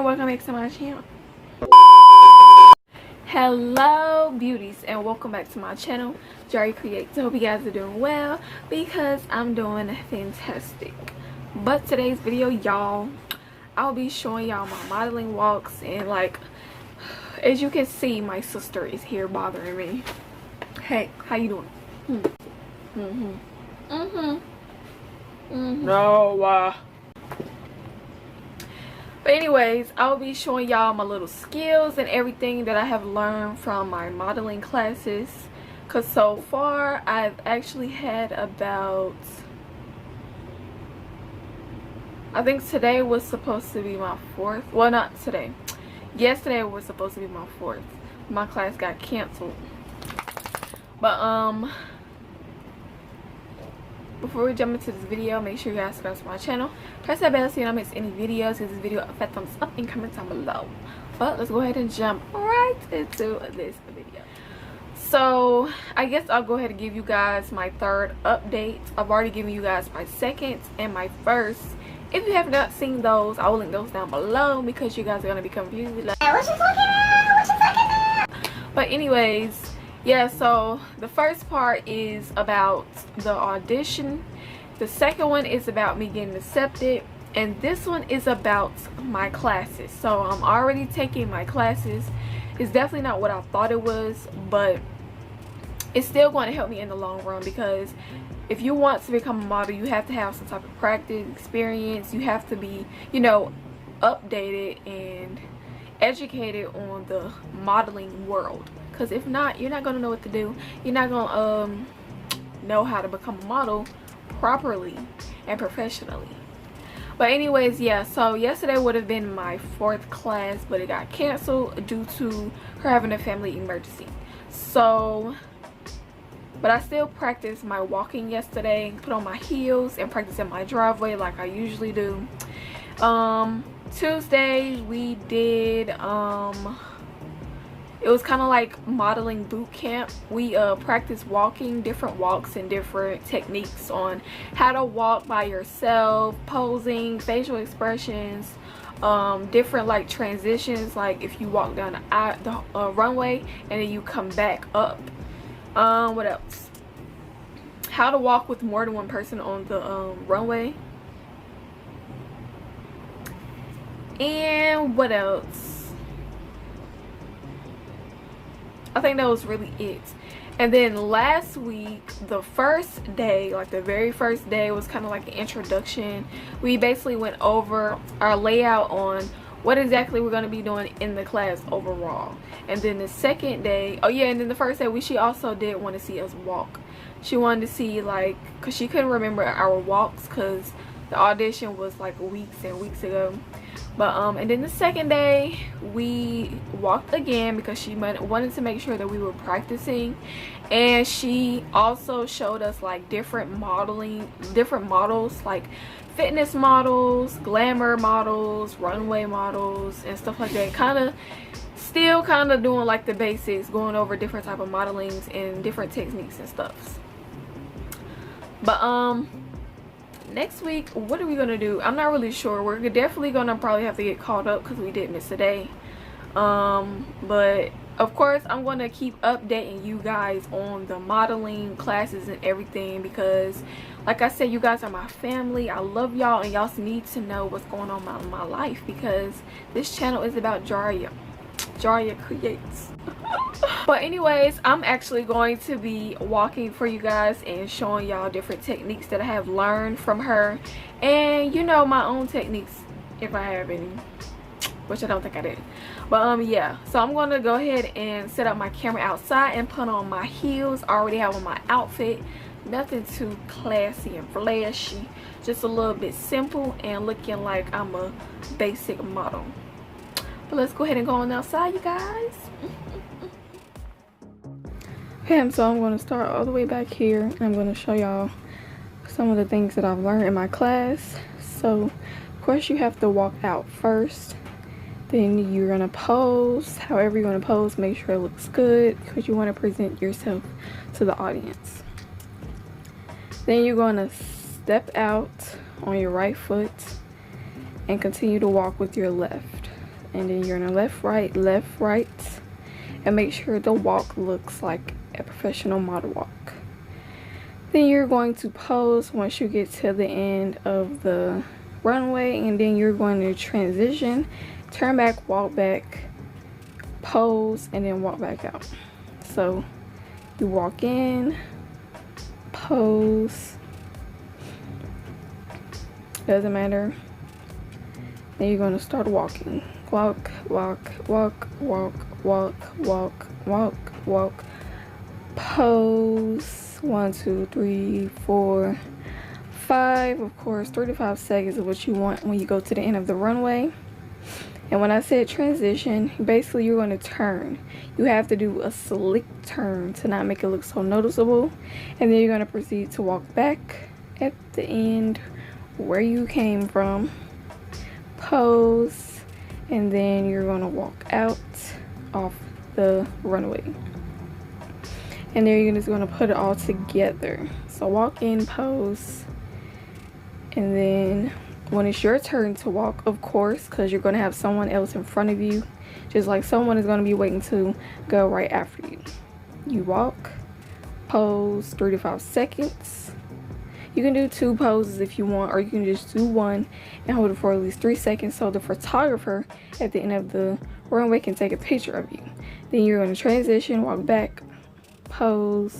and welcome back to my channel. Hello beauties and welcome back to my channel, Jari Creates. I hope you guys are doing well because I'm doing fantastic. But today's video, y'all, I'll be showing y'all my modeling walks, and like as you can see, my sister is here bothering me. Hey, how you doing? No. But anyways, I'll be showing y'all my little skills and everything that I have learned from my modeling classes. Because so far, I've actually had about... I think today was supposed to be my 4th. Well, not today. Yesterday was supposed to be my 4th. My class got canceled. But, before we jump into this video, make sure you guys subscribe to my channel. Press that bell so you don't miss any videos. Give this video a fat thumbs up and comment down below. But let's go ahead and jump right into this video. So I guess I'll go ahead and give you guys my 3rd update. I've already given you guys my 2nd and my 1st. If you have not seen those, I will link those down below because you guys are gonna be confused. Like, what you talking about? What you talking about? But anyways, yeah, so the first part is about the audition. The second one is about me getting accepted. And this one is about my classes. So I'm already taking my classes. It's definitely not what I thought it was, but it's still going to help me in the long run, because if you want to become a model, you have to have some type of practice, experience. You have to be, you know, updated and educated on the modeling world. Because if not, you're not going to know what to do. You're not going to know how to become a model properly and professionally. But anyways, yeah, so yesterday would have been my 4th class, but it got canceled due to her having a family emergency. So, but I still practiced my walking yesterday, put on my heels and practice in my driveway like I usually do. Tuesday we did it was kind of like modeling boot camp. We practiced walking, different walks and different techniques on how to walk by yourself, posing, facial expressions, different like transitions, like if you walk down the runway and then you come back up. What else? How to walk with more than one person on the runway. And what else? I think that was really it. And then last week, the first day, like the very first day, was kind of like an introduction. We basically went over our layout on what exactly we're going to be doing in the class overall. And then the second day, oh yeah, and then the first day, she also did want to see us walk. She wanted to see, like, because she couldn't remember our walks because the audition was like weeks and weeks ago. But and then the second day we walked again because she wanted to make sure that we were practicing. And she also showed us like different models, like fitness models, glamour models, runway models and stuff like that. Still kind of doing like the basics, going over different type of modelings and different techniques and stuff. But next week, what are we gonna do? I'm not really sure. We're definitely gonna probably have to get caught up because we did miss a day. But of course I'm gonna keep updating you guys on the modeling classes and everything, because like I said, you guys are my family. I love y'all and y'all need to know what's going on in my life, because this channel is about Jari Creates. But anyways, I'm actually going to be walking for you guys and showing y'all different techniques that I have learned from her, and you know, my own techniques if I have any, which I don't think I did. But yeah, so I'm going to go ahead and set up my camera outside and put on my heels. I already have on my outfit, nothing too classy and flashy, just a little bit simple and looking like I'm a basic model. But let's go ahead and go on outside, you guys. Okay, so I'm going to start all the way back here. I'm going to show y'all some of the things that I've learned in my class. So, of course, you have to walk out first. Then you're going to pose. However you want to pose, make sure it looks good, because you want to present yourself to the audience. Then you're going to step out on your right foot and continue to walk with your left. and then you're gonna left, right, and make sure the walk looks like a professional model walk. Then you're going to pose once you get to the end of the runway, and then you're going to transition, turn back, walk back, pose, and then walk back out. So you walk in, pose, doesn't matter. Then you're going to start walking. Walk, walk, walk, walk, walk, walk, walk, walk, pose. 1, 2, 3, 4, 5. Of course, 3 to 5 seconds is what you want when you go to the end of the runway. And when I said transition, basically you're going to turn. You have to do a slick turn to not make it look so noticeable. And then you're going to proceed to walk back at the end where you came from. Pose. And then you're going to walk out off the runway. And then you're just going to put it all together. So walk in, pose. And then when it's your turn to walk, of course, because you're going to have someone else in front of you, just like someone is going to be waiting to go right after you. You walk, pose, 3 to 5 seconds. You can do 2 poses if you want, or you can just do 1 and hold it for at least 3 seconds so the photographer at the end of the runway can take a picture of you. Then you're going to transition, walk back, pose,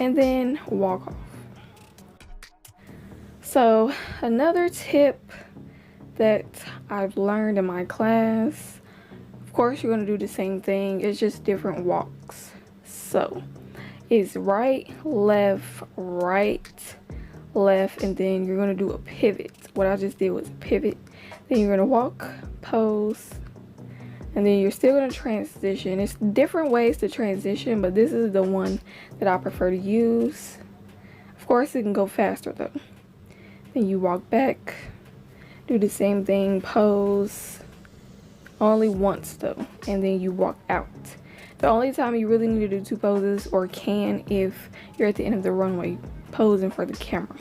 and then walk off. So another tip that I've learned in my class, of course you're going to do the same thing, it's just different walks. So it's right, left, and then you're going to do a pivot. What I just did was a pivot. Then you're going to walk, pose, and then you're still going to transition. It's different ways to transition, but this is the one that I prefer to use. Of course, it can go faster though. Then you walk back, do the same thing, pose, only once though, and then you walk out. The only time you really need to do 2 poses, or can, if you're at the end of the runway posing for the camera.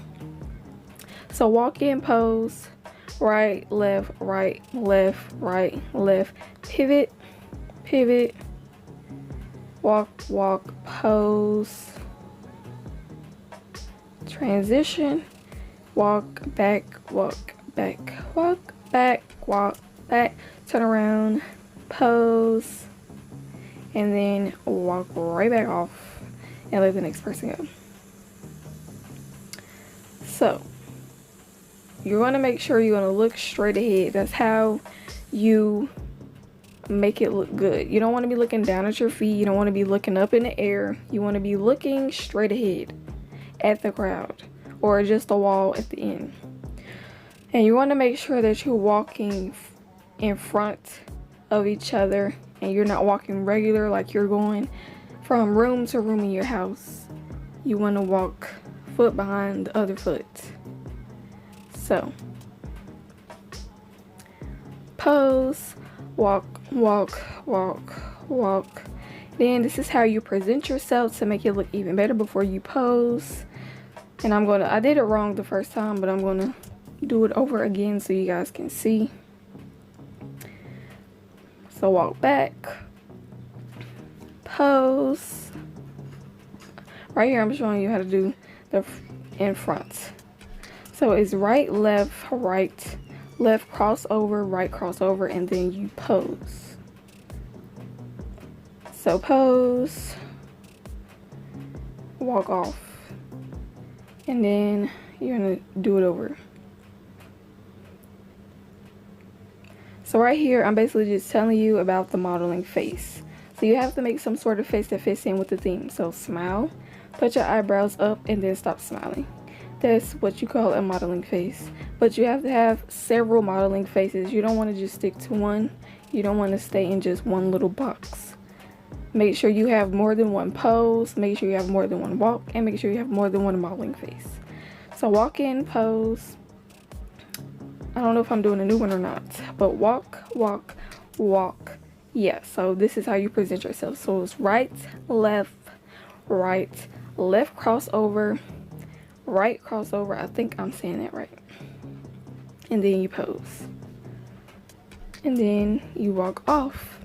So walk in, pose, right, left, pivot, walk, pose, transition, walk back, turn around, pose, and then walk right back off and let the next person go. So you're going to make sure you're going to look straight ahead. That's how you make it look good. You don't want to be looking down at your feet. You don't want to be looking up in the air. You want to be looking straight ahead at the crowd or just the wall at the end. And you want to make sure that you're walking in front of each other and you're not walking regular like you're going from room to room in your house. You want to walk foot behind the other foot. So pose, walk. Then this is how you present yourself to make it look even better before you pose. And I did it wrong the first time, but I'm gonna do it over again so you guys can see. So walk back, pose. Right here I'm showing you how to do the in front. So it's right, left, crossover, right, crossover, and then you pose. So pose, walk off, and then you're gonna do it over. So right here, I'm basically just telling you about the modeling face. So you have to make some sort of face that fits in with the theme. So smile, put your eyebrows up, and then stop smiling. That's what you call a modeling face. But you have to have several modeling faces. You don't want to just stick to one. You don't want to stay in just one little box. Make sure you have more than one pose. Make sure you have more than one walk. And make sure you have more than one modeling face. So walk in, pose. I don't know if I'm doing a new one or not. But walk. Yeah, so this is how you present yourself. So it's right, left, crossover, right, crossover. I think I'm saying that right. And then you pose. and then you walk off.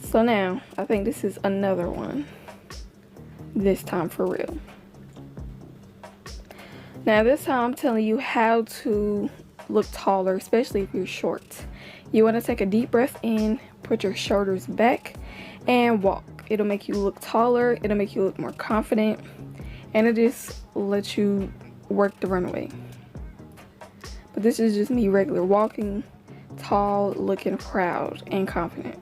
So now I think this is another one, this time for real. Now this time I'm telling you how to look taller, especially if you're short. You want to take a deep breath in, put your shoulders back, and walk. It'll make you look taller, it'll make you look more confident, and it just lets you work the runway. But this is just me regular walking, tall, looking proud and confident.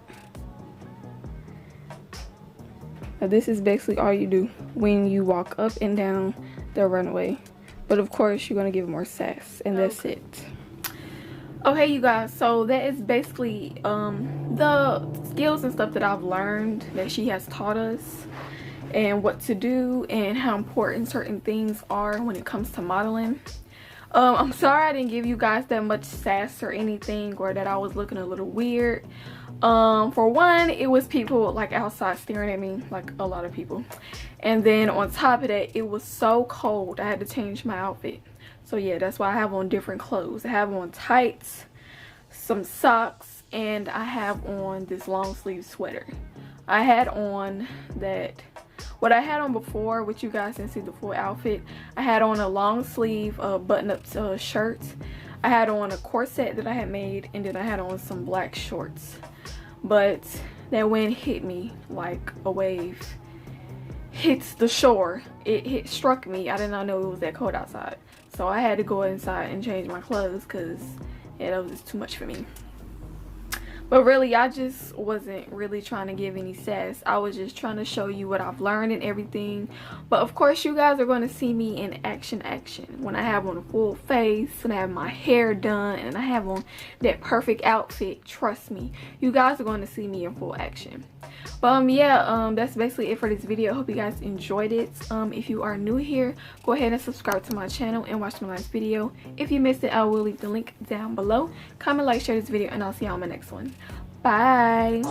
Now this is basically all you do when you walk up and down the runway. But of course you're gonna give more sass, and that's it. Okay, you guys, so that is basically the skills and stuff that I've learned that she has taught us, and what to do and how important certain things are when it comes to modeling. I'm sorry I didn't give you guys that much sass or anything, or that I was looking a little weird. For one, it was people like outside staring at me, like a lot of people, and then on top of that, it was so cold I had to change my outfit. So yeah, that's why I have on different clothes. I have on tights, some socks, and I have on this long sleeve sweater. I had on that, what I had on before, which you guys didn't see the full outfit, I had on a long sleeve button-up shirt. I had on a corset that I had made, and then I had on some black shorts. But that wind hit me like a wave hits the shore. It struck me. I did not know it was that cold outside. So I had to go inside and change my clothes because yeah, that was just too much for me. But really, I just wasn't really trying to give any sass. I was just trying to show you what I've learned and everything. But of course, you guys are going to see me in action. When I have on a full face, and I have my hair done, and I have on that perfect outfit. Trust me, you guys are going to see me in full action. But yeah, that's basically it for this video. I hope you guys enjoyed it. If you are new here, go ahead and subscribe to my channel and watch my last video. If you missed it, I will leave the link down below. Comment, like, share this video, and I'll see y'all on my next one. Bye.